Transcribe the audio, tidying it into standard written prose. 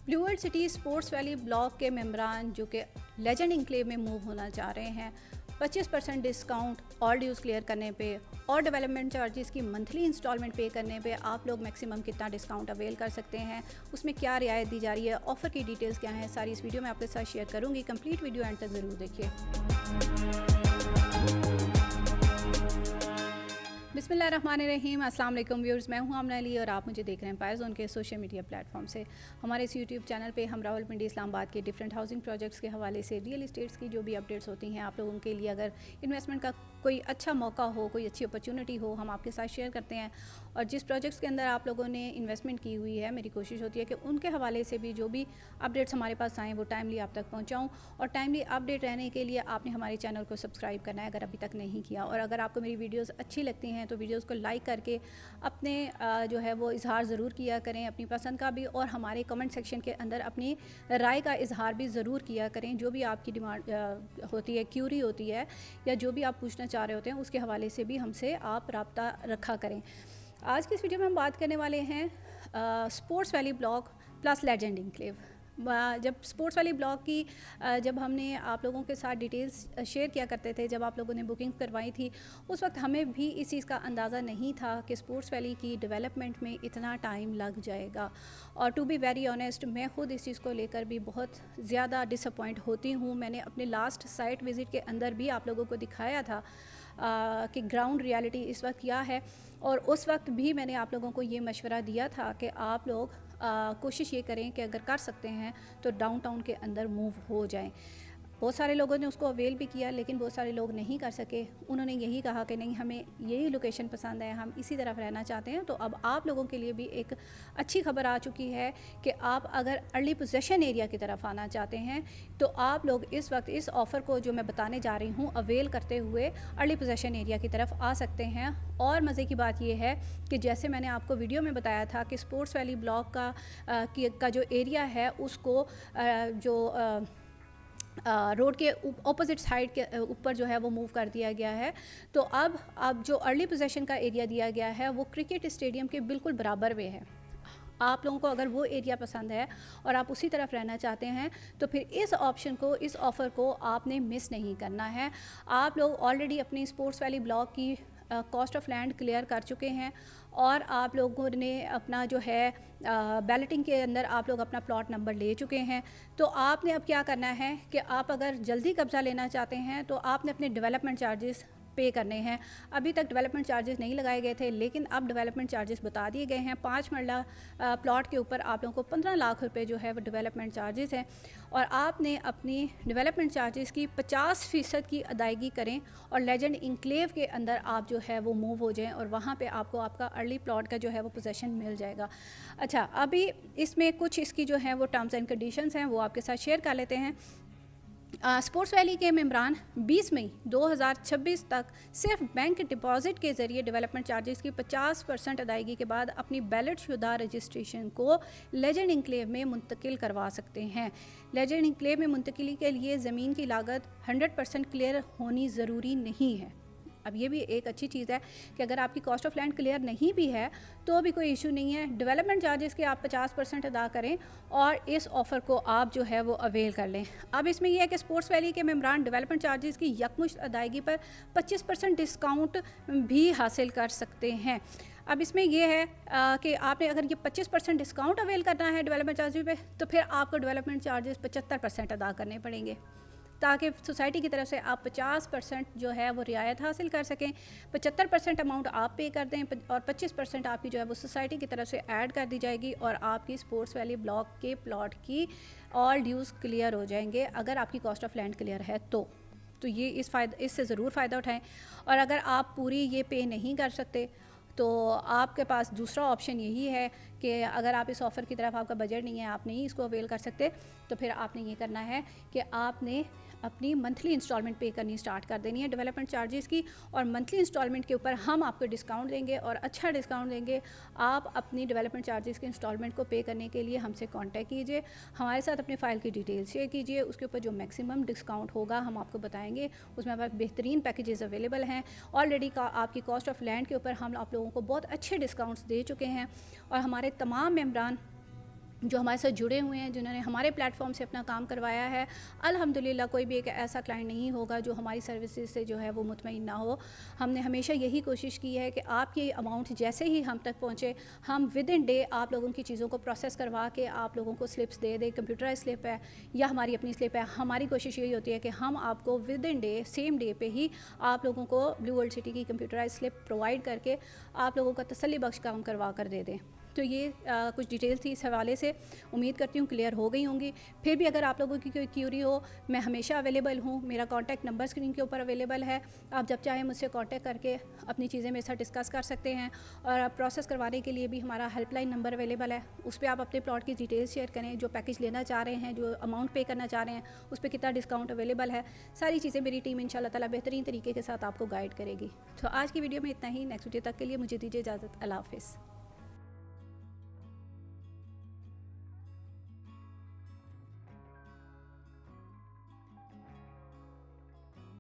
Blue world city sports valley block के मेंबरान जो कि लेजेंड इंक्लेव में मूव होना चाह रहे हैं, 25% डिस्काउंट ऑल ड्यूज़ क्लियर करने पे और डेवलपमेंट चार्जेस की मंथली इंस्टॉलमेंट पे करने पे आप लोग मैक्सिमम कितना डिस्काउंट अवेल कर सकते हैं, उसमें क्या रियायत दी जा रही है, ऑफ़र की डिटेल्स क्या हैं, सारी इस वीडियो में आपके साथ शेयर करूँगी। कंप्लीट वीडियो एंड तक ज़रूर देखिए। बिस्मिल्लाहिर्रहमानिर्रहीम, अस्सलाम वालेकुम व्यूअर्स, मैं हूं आमना अली और आप मुझे देख रहे हैं पायर जोन के सोशल मीडिया प्लेटफॉर्म से। हमारे इस यूट्यूब चैनल पे हम रावलपिंडी इस्लामाबाद के डिफरेंट हाउसिंग प्रोजेक्ट्स के हवाले से रियल इस्टेट्स की जो भी अपडेट्स होती हैं आप लोगों के लिए, अगर इन्वेस्टमेंट का कोई अच्छा मौका हो, कोई अच्छी अपॉर्चुनिटी हो, हम आपके साथ शेयर करते हैं। और जिस प्रोजेक्ट्स के अंदर आप लोगों ने इन्वेस्टमेंट की हुई है, मेरी कोशिश होती है कि उनके हवाले से भी जो भी अपडेट्स हमारे पास आएँ वो टाइमली आप तक पहुँचाऊँ। और टाइमली अपडेट रहने के लिए आपने हमारे चैनल को सब्सक्राइब करना है अगर अभी तक नहीं किया। और अगर आपको मेरी वीडियोज़ अच्छी लगती हैं तो वीडियोज़ को लाइक करके अपने जो है वो इजहार ज़रूर किया करें, अपनी पसंद का भी, और हमारे कमेंट सेक्शन के अंदर अपनी राय का इजहार भी ज़रूर किया करें। जो भी आपकी डिमांड होती है, क्यूरी होती है, या जो भी आप पूछना चाह रहे होते हैं, उसके हवाले से भी हमसे आप रब्ता रखा करें। आज की इस वीडियो में हम बात करने वाले हैं sports valley block plus legend enclave. जब स्पोर्ट्स वाली ब्लॉक की जब हमने आप लोगों के साथ डिटेल्स शेयर किया करते थे, जब आप लोगों ने बुकिंग करवाई थी, उस वक्त हमें भी इस चीज़ का अंदाज़ा नहीं था कि स्पोर्ट्स वैली की डेवलपमेंट में इतना टाइम लग जाएगा। और टू बी वेरी ऑनेस्ट, मैं ख़ुद इस चीज़ को लेकर भी बहुत ज़्यादा डिसअपॉइंट होती हूँ। मैंने अपने लास्ट साइट विज़िट के अंदर भी आप लोगों को दिखाया था कि ग्राउंड रियलिटी इस वक्त क्या है, और उस वक्त भी मैंने आप लोगों को ये मशवरा दिया था कि आप लोग कोशिश ये करें कि अगर कर सकते हैं तो डाउनटाउन के अंदर मूव हो जाएं। बहुत सारे लोगों ने उसको अवेल भी किया, लेकिन बहुत सारे लोग नहीं कर सके। उन्होंने यही कहा कि नहीं, हमें यही लोकेशन पसंद है, हम इसी तरफ रहना चाहते हैं। तो अब आप लोगों के लिए भी एक अच्छी खबर आ चुकी है कि आप अगर अर्ली पोजेशन एरिया की तरफ आना चाहते हैं तो आप लोग इस वक्त इस ऑफ़र को जो मैं बताने जा रही हूँ अवेल करते हुए अर्ली पोजेशन एरिया की तरफ आ सकते हैं। और मज़े की बात यह है कि जैसे मैंने आपको वीडियो में बताया था कि स्पोर्ट्स वैली ब्लॉक का जो एरिया है उसको रोड के ऑपोजिट साइड के ऊपर जो है वो मूव कर दिया गया है। तो अब जो अर्ली पोजेशन का एरिया दिया गया है वो क्रिकेट स्टेडियम के बिल्कुल बराबर में है। आप लोगों को अगर वो एरिया पसंद है और आप उसी तरफ रहना चाहते हैं तो फिर इस ऑप्शन को, इस ऑफ़र को आपने मिस नहीं करना है। आप लोग ऑलरेडी अपनी स्पोर्ट्स वैली ब्लॉक की कॉस्ट ऑफ लैंड क्लियर कर चुके हैं और आप लोगों ने अपना जो है बैलेटिंग के अंदर आप लोग अपना प्लॉट नंबर ले चुके हैं। तो आपने अब क्या करना है कि आप अगर जल्दी कब्ज़ा लेना चाहते हैं तो आपने अपने डेवलपमेंट चार्जेस पे करने हैं। अभी तक डेवलपमेंट चार्जेस नहीं लगाए गए थे, लेकिन अब डेवलपमेंट चार्जेस बता दिए गए हैं। 5 मरला प्लॉट के ऊपर आप लोगों को 15 लाख रुपए जो है वो डेवलपमेंट चार्जेस हैं, और आपने अपनी डेवलपमेंट चार्जेस की 50% की अदायगी करें और लेजेंड इंक्लेव के अंदर आप जो है वो मूव हो जाएं, और वहाँ पे आपको आपका अर्ली प्लॉट का जो है वो पोजेसन मिल जाएगा। अच्छा, अभी इसमें कुछ इसकी जो है वो टर्म्स एंड कंडीशंस हैं, वो आपके साथ शेयर कर लेते हैं। स्पोर्ट्स वैली के मेंबरान 20 मई 2026 तक सिर्फ बैंक डिपॉजिट के ज़रिए डेवलपमेंट चार्जेस की 50% अदायगी के बाद अपनी बैलेट शुदा रजिस्ट्रेशन को लेजेंड इंक्लेव में मुंतकिल करवा सकते हैं। लेजेंड इंक्लेव में मुंतकिली के लिए ज़मीन की लागत 100% क्लियर होनी ज़रूरी नहीं है। अब ये भी एक अच्छी चीज़ है कि अगर आपकी कॉस्ट ऑफ लैंड क्लियर नहीं भी है तो भी कोई इशू नहीं है। डेवलपमेंट चार्जेस के आप 50% अदा करें और इस ऑफ़र को आप जो है वो अवेल कर लें। अब इसमें यह है कि स्पोर्ट्स वैली के मेंबरान डेवलपमेंट चार्जेस की यकमुश्त अदायगी पर 25% डिस्काउंट भी हासिल कर सकते हैं। अब इसमें यह है कि आपने अगर ये 25% डिस्काउंट अवेल करना है डेवलपमेंट चार्जेस पे, तो फिर आपको डेवलपमेंट चार्जेस 75% अदा करने पड़ेंगे, ताकि सोसाइटी की तरफ से आप 50% जो है वो रियायत हासिल कर सकें। 75% अमाउंट आप पे कर दें और 25% आपकी जो है वो सोसाइटी की तरफ से ऐड कर दी जाएगी, और आपकी स्पोर्ट्स वैली ब्लॉक के प्लॉट की ऑल ड्यूज़ क्लियर हो जाएंगे। अगर आपकी कॉस्ट ऑफ लैंड क्लियर है तो ये इससे ज़रूर फ़ायदा उठाएं। और अगर आप पूरी ये पे नहीं कर सकते तो आपके पास दूसरा ऑप्शन यही है कि अगर आप इस ऑफ़र की तरफ, आपका बजट नहीं है, आप नहीं इसको अवेल कर सकते, तो फिर आपने ये करना है कि आपने अपनी मंथली इंस्टॉलमेंट पे करनी स्टार्ट कर देनी है डेवलपमेंट चार्जेस की, और मंथली इंस्टॉलमेंट के ऊपर हम आपको डिस्काउंट देंगे और अच्छा डिस्काउंट देंगे। आप अपनी डेवलपमेंट चार्जेस के इंस्टॉलमेंट को पे करने के लिए हमसे कांटेक्ट कीजिए, हमारे साथ अपने फ़ाइल की डिटेल्स शेयर कीजिए, उसके ऊपर जो मैक्सिमम डिस्काउंट होगा हम आपको बताएंगे। उसमें हमारे बेहतरीन पैकेजेस अवेलेबल हैं। ऑलरेडी आपकी कॉस्ट ऑफ लैंड के ऊपर हम आप लोगों को बहुत अच्छे डिस्काउंट्स दे चुके हैं, और हमारे तमाम मेंबरान जो हमारे साथ जुड़े हुए हैं, जिन्होंने हमारे प्लेटफॉर्म से अपना काम करवाया है, अल्हम्दुलिल्लाह कोई भी एक ऐसा क्लाइंट नहीं होगा जो हमारी सर्विसेज से जो है वो मुतमईन ना हो। हमने हमेशा यही कोशिश की है कि आपकी अमाउंट जैसे ही हम तक पहुँचे, हम विद इन डे आप लोगों की चीज़ों को प्रोसेस करवा के आप लोगों को स्लिप्स दे दें। कंप्यूटराइज स्लिप है या हमारी अपनी स्लिप है, हमारी कोशिश यही होती है कि हम आपको with in day, same day पे ही आप लोगों को ब्लू वर्ल्ड सिटी की कंप्यूटराइज स्लिप प्रोवाइड करके आप लोगों का तसल्ली बख्श काम करवा कर दे दें। तो ये कुछ डिटेल थी इस हवाले से, उम्मीद करती हूँ क्लियर हो गई होंगी। फिर भी अगर आप लोगों की कोई क्यूरी हो, मैं हमेशा अवेलेबल हूँ। मेरा कॉन्टैक्ट नंबर स्क्रीन के ऊपर अवेलेबल है, आप जब चाहें मुझसे कॉन्टैक्ट करके अपनी चीज़ें मेरे साथ डिस्कस कर सकते हैं। और आप प्रोसेस करवाने के लिए भी हमारा हेल्पलाइन नंबर अवेलेबल है, उस पर आप अपने प्लॉट की डिटेल्स शेयर करें, जो पैकेज लेना चाह रहे हैं, जो अमाउंट पे करना चाह रहे हैं, उस पर कितना डिस्काउंट अवेलेबल है। सारी चीज़ें मेरी टीम इंशाल्लाह ताला बेहतरीन तरीके के साथ आपको गाइड करेगी। तो आज की वीडियो में इतना ही। नेक्स्ट वीडियो तक के लिए मुझे दीजिए इजाज़त। अल्लाह हाफ़िज़।